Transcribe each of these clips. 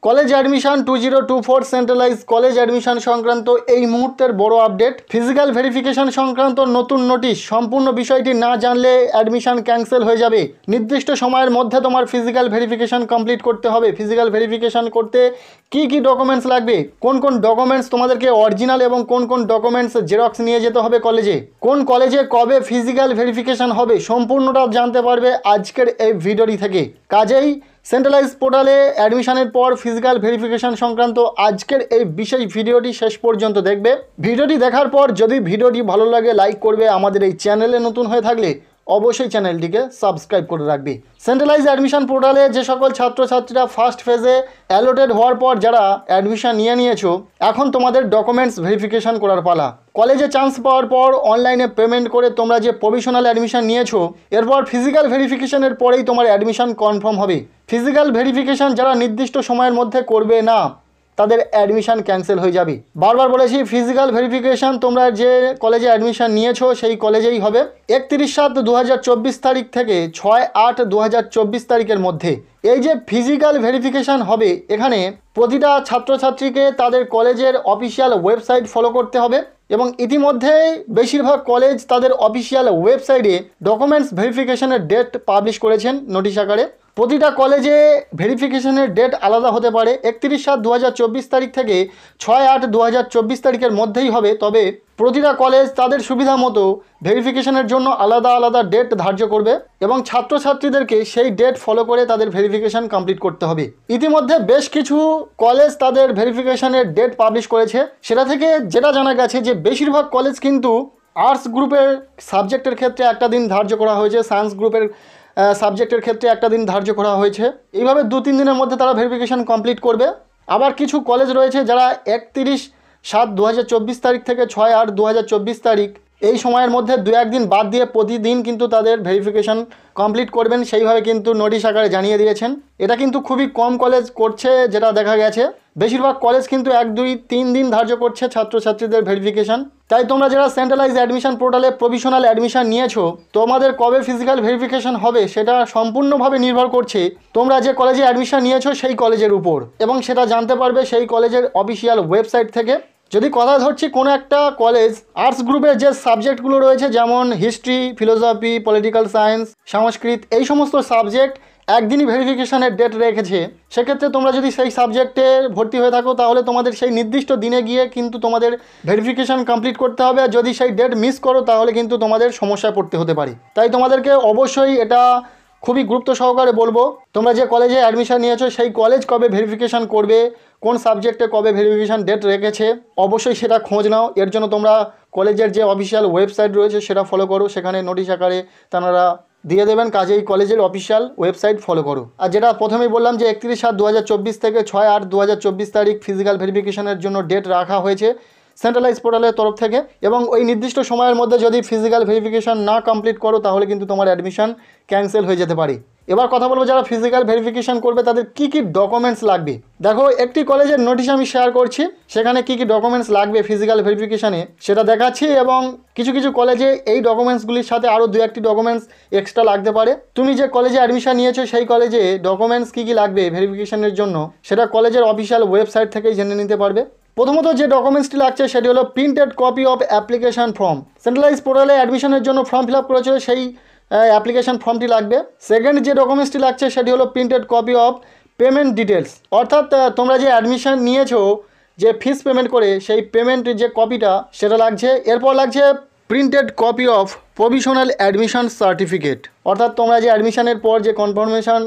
College admission 2024 centralise college admission সংক্রান্ত এই মুহূর্তের বড় আপডেট। ফিজিক্যাল ভেরিফিকেশন সংক্রান্ত নতুন নোটিশ। সম্পূর্ণ বিষয়টি না জানলে অ্যাডমিশন ক্যান্সেল হয়ে যাবে। নির্দিষ্ট সময়ের মধ্যে তোমার ফিজিক্যাল ভেরিফিকেশন কমপ্লিট করতে হবে। ফিজিক্যাল ভেরিফিকেশন করতে কি কি ডকুমেন্টস লাগবে, কোন কোন ডকুমেন্টস তোমাদেরকে অরিজিনাল এবং কোন কোন ডকুমেন্টস জেরক্স নিয়ে যেতে হবে কলেজে, কোন কলেজে কবে ফিজিক্যাল ভেরিফিকেশন হবে, সম্পূর্ণটা জানতে পারবে আজকের এই ভিডিওটি থেকে। কাজেই সেন্ট্রালাইজ পোর্টালে অ্যাডমিশনের পর ফিজিক্যাল ভেরিফিকেশন সংক্রান্ত আজকের এই বিশেষ ভিডিওটি শেষ পর্যন্ত দেখবে। ভিডিওটি দেখার পর যদি ভিডিওটি ভালো লাগে লাইক করবে, আমাদের এই চ্যানেলে নতুন হয়ে থাকলে অবশ্যই চ্যানেলটিকে সাবস্ক্রাইব করে রাখবে। সেন্ট্রালাইজ অ্যাডমিশন পোর্টালে যে সকল ছাত্রছাত্রীরা ফার্স্ট ফেজে অ্যালোটেড হওয়ার পর যারা অ্যাডমিশন নিয়েছো, এখন তোমাদের ডকুমেন্টস ভেরিফিকেশন করার পালা। কলেজে চান্স পাওয়ার পর অনলাইনে পেমেন্ট করে তোমরা যে প্রভিশনাল অ্যাডমিশন নিয়েছো, এরপর ফিজিক্যাল ভেরিফিকেশনের পরেই তোমার অ্যাডমিশন কনফার্ম হবে। ফিজিক্যাল ভেরিফিকেশন যারা নির্দিষ্ট সময়ের মধ্যে করবে না, তাদের অ্যাডমিশন ক্যান্সেল হয়ে যাবে। বারবার বলেছি, ফিজিক্যাল ভেরিফিকেশন তোমরা যে কলেজে অ্যাডমিশন নিয়েছো সেই কলেজেই হবে। 31/7/2024 তারিখ থেকে 6/8/2024 তারিখের মধ্যে এই যে ফিজিক্যাল ভেরিফিকেশন হবে, এখানে প্রতিটা ছাত্রছাত্রীকে তাদের কলেজের অফিসিয়াল ওয়েবসাইট ফলো করতে হবে এবং ইতিমধ্যে বেশিরভাগ কলেজ তাদের অফিসিয়াল ওয়েবসাইটে ডকুমেন্টস ভেরিফিকেশনের ডেট পাবলিশ করেছেন নোটিশ আকারে। প্রতিটা কলেজে ভেরিফিকেশনের ডেট আলাদা হতে পারে। 31/7/2024 তারিখ থেকে 6/8/2024 তারিখের মধ্যেই হবে। তবে প্রতিটা কলেজ তাদের সুবিধা মতো ভেরিফিকেশনের জন্য আলাদা আলাদা ডেট ধার্য করবে এবং ছাত্রছাত্রীদেরকে সেই ডেট ফলো করে তাদের ভেরিফিকেশন কমপ্লিট করতে হবে। ইতিমধ্যে বেশ কিছু কলেজ তাদের ভেরিফিকেশনের ডেট পাবলিশ করেছে। সেটা থেকে যেটা জানা গেছে যে বেশিরভাগ কলেজ কিন্তু আর্টস গ্রুপের সাবজেক্টের ক্ষেত্রে একটা দিন ধার্য করা হয়েছে, সায়েন্স গ্রুপের সাবজেক্টের ক্ষেত্রে একটা দিন ধার্য করা হয়েছে। এইভাবে 2-3 দিনের মধ্যে তারা ভেরিফিকেশন কমপ্লিট করবে। আবার কিছু কলেজ রয়েছে যারা 31/7/2024 তারিখ থেকে 6/8/2024 তারিখ এই সময়ের মধ্যে 2-1 দিন বাদ দিয়ে প্রতিদিন কিন্তু তাদের ভেরিফিকেশন কমপ্লিট করবেন, সেইভাবে কিন্তু নোটিশ আকারে জানিয়ে দিয়েছেন। এটা কিন্তু খুবই কম কলেজ করছে যেটা দেখা গেছে। বেশিরভাগ কলেজ কিন্তু 1-2-3 দিন ধার্য করছে ছাত্রছাত্রীদের ভেরিফিকেশন। তাই তোমরা যারা সেন্ট্রালাইজ অ্যাডমিশন পোর্টালে প্রভিশনাল অ্যাডমিশন নিয়েছো, তোমাদের কবে ফিজিক্যাল ভেরিফিকেশন হবে সেটা সম্পূর্ণভাবে নির্ভর করছে তোমরা যে কলেজে অ্যাডমিশন নিয়েছো সেই কলেজের উপর, এবং সেটা জানতে পারবে সেই কলেজের অফিসিয়াল ওয়েবসাইট থেকে। যদি কথা ধরছি কোনো একটা কলেজ আর্টস গ্রুপের যে সাবজেক্টগুলো রয়েছে, যেমন হিস্ট্রি, ফিলোসফি, পলিটিক্যাল সায়েন্স, সংস্কৃত, এই সমস্ত সাবজেক্ট একদিনই ভেরিফিকেশনের ডেট রেখেছে, সেক্ষেত্রে তোমরা যদি সেই সাবজেক্টে ভর্তি হয়ে থাকো তাহলে তোমাদের সেই নির্দিষ্ট দিনে গিয়ে কিন্তু তোমাদের ভেরিফিকেশন কমপ্লিট করতে হবে। আর যদি সেই ডেট মিস করো তাহলে কিন্তু তোমাদের সমস্যায় পড়তে হতে পারে। তাই তোমাদেরকে অবশ্যই এটা খুবই গুরুত্ব সহকারে বলবো, তোমরা যে কলেজে অ্যাডমিশন নিয়েছো সেই কলেজ কবে ভেরিফিকেশন করবে, কোন সাবজেক্টে কবে ভেরিফিকেশন ডেট রেখেছে, অবশ্যই সেটা খোঁজ নাও। এর জন্য তোমরা কলেজের যে অফিসিয়াল ওয়েবসাইট রয়েছে সেটা ফলো করো, সেখানে নোটিশ আকারে তারা দিয়ে দেবেন। কাজেই কলেজের অফিসিয়াল ওয়েবসাইট ফলো করো। আর যেটা প্রথমেই বললাম যে 31/7/2024 থেকে 6/8/2024 তারিখ ফিজিক্যাল ভেরিফিকেশনের জন্য ডেট রাখা হয়েছে সেন্ট্রালাইজ পোর্টালের তরফ থেকে, এবং ওই নির্দিষ্ট সময়ের মধ্যে যদি ফিজিক্যাল ভেরিফিকেশন না কমপ্লিট করো তাহলে কিন্তু তোমার অ্যাডমিশন ক্যান্সেল হয়ে যেতে পারে। এবার কথা বলবো যারা ফিজিক্যাল ভেরিফিকেশন করবে তাদের কি কি ডকুমেন্টস লাগবে। দেখো, একটি কলেজের নোটিশ আমি শেয়ার করছি, সেখানে কি কি ডকুমেন্টস লাগবে ফিজিক্যাল ভেরিফিকেশানে সেটা দেখাচ্ছি, এবং কিছু কিছু কলেজে এই ডকুমেন্টসগুলির সাথে আরও 2-1টি ডকুমেন্টস এক্সট্রা লাগতে পারে। তুমি যে কলেজে অ্যাডমিশন নিয়েছো সেই কলেজে ডকুমেন্টস কী কী লাগবে ভেরিফিকেশনের জন্য সেটা কলেজের অফিসিয়াল ওয়েবসাইট থেকেই জেনে নিতে পারবে। প্রথমত যে ডকুমেন্টসটি লাগছে সেটি হলো printed copy of application form. Centralise পোর্টালে অ্যাডমিশনের জন্য ফর্ম ফিল আপ করেছিল সেই অ্যাপ্লিকেশন ফর্মটি লাগবে। সেকেন্ড যে ডকুমেন্টসটি লাগছে সেটি হলো printed copy of payment details, অর্থাৎ তোমরা যে অ্যাডমিশন নিয়েছো যে ফিস পেমেন্ট করে সেই পেমেন্ট যে কপিটা সেটা লাগছে। এরপর লাগছে printed copy of provisional admission certificate, অর্থাৎ তোমরা যে অ্যাডমিশনের পর যে কনফার্মেশন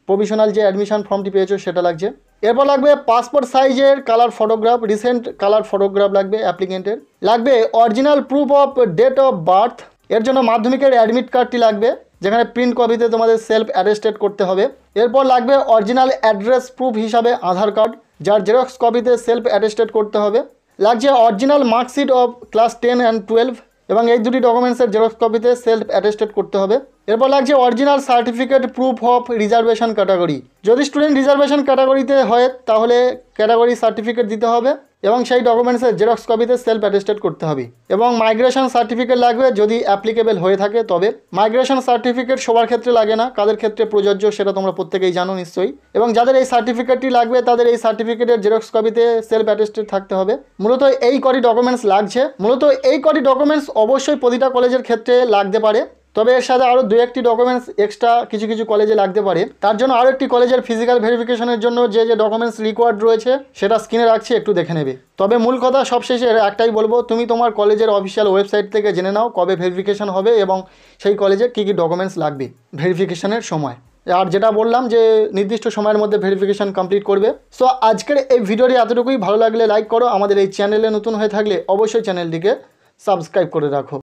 প্রভিশনাল যে অ্যাডমিশন ফর্মটি পেয়েছো সেটা লাগছে। এরপর লাগবে পাসপোর্ট সাইজের colour photograph, recent colour photograph লাগবে অ্যাপ্লিকেন্টের। লাগবে original proof of date of birth, এর জন্য মাধ্যমিকের অ্যাডমিট কার্ডটি লাগবে, যেখানে প্রিন্ট কপিতে তোমাদের সেলফ অ্যাটেস্টেড করতে হবে। এরপর লাগবে অরিজিনাল অ্যাড্রেস প্রুফ হিসাবে আধার কার্ড, যার জেরক্স কপিতে সেলফ অ্যাটেস্টেড করতে হবে। লাগছে original marksheet of class 10 and 12, এবং এই দুটি ডকুমেন্টসের জেরক্স কপিতে সেলফ অ্যাটেস্টেড করতে হবে। এরপর লাগছে original certificate proof of reservation category, যদি স্টুডেন্ট রিজার্ভেশন ক্যাটাগরিতে হয় তাহলে ক্যাটাগরি সার্টিফিকেট দিতে হবে। এবং সেই ডকুমেন্টসের জেরক্স কপিতে সেলফ অ্যাটেস্টেড করতে হবে। এবং মাইগ্রেশন সার্টিফিকেট লাগবে যদি অ্যাপ্লিকেবল হয়ে থাকে তবে। মাইগ্রেশন সার্টিফিকেট সবার ক্ষেত্রে লাগে না, কাদের ক্ষেত্রে প্রযোজ্য সেটা তোমরা প্রত্যেকেই জানো নিশ্চয়ই। এবং যাদের এই সার্টিফিকেটটি লাগবে তাদের এই সার্টিফিকেটের জেরক্স কপিতে সেলফ অ্যাটেস্টেড থাকতে হবে। মূলত এই কটি ডকুমেন্টস লাগছে। মূলত এই কটি ডকুমেন্টস অবশ্যই প্রতিটা কলেজের ক্ষেত্রে লাগতে পারে, তবে এর সাথে আরও 2-1টি ডকুমেন্টস এক্সট্রা কিছু কিছু কলেজে লাগতে পারে। তার জন্য আরও একটি কলেজের ফিজিক্যাল ভেরিফিকেশনের জন্য যে যে ডকুমেন্টস রিকোয়ার্ড রয়েছে সেটা স্ক্রিনে রাখছি, একটু দেখে নেবে। তবে মূল কথা সবশেষে একটাই বলবো, তুমি তোমার কলেজের অফিসিয়াল ওয়েবসাইট থেকে জেনে নাও কবে ভেরিফিকেশন হবে এবং সেই কলেজে কী কী ডকুমেন্টস লাগবে ভেরিফিকেশনের সময়। আর যেটা বললাম যে নির্দিষ্ট সময়ের মধ্যে ভেরিফিকেশন কমপ্লিট করবে। সো আজকের এই ভিডিওটি এতটুকুই। ভালো লাগলে লাইক করো, আমাদের এই চ্যানেলে নতুন হয়ে থাকলে অবশ্যই চ্যানেলটিকে সাবস্ক্রাইব করে রাখো।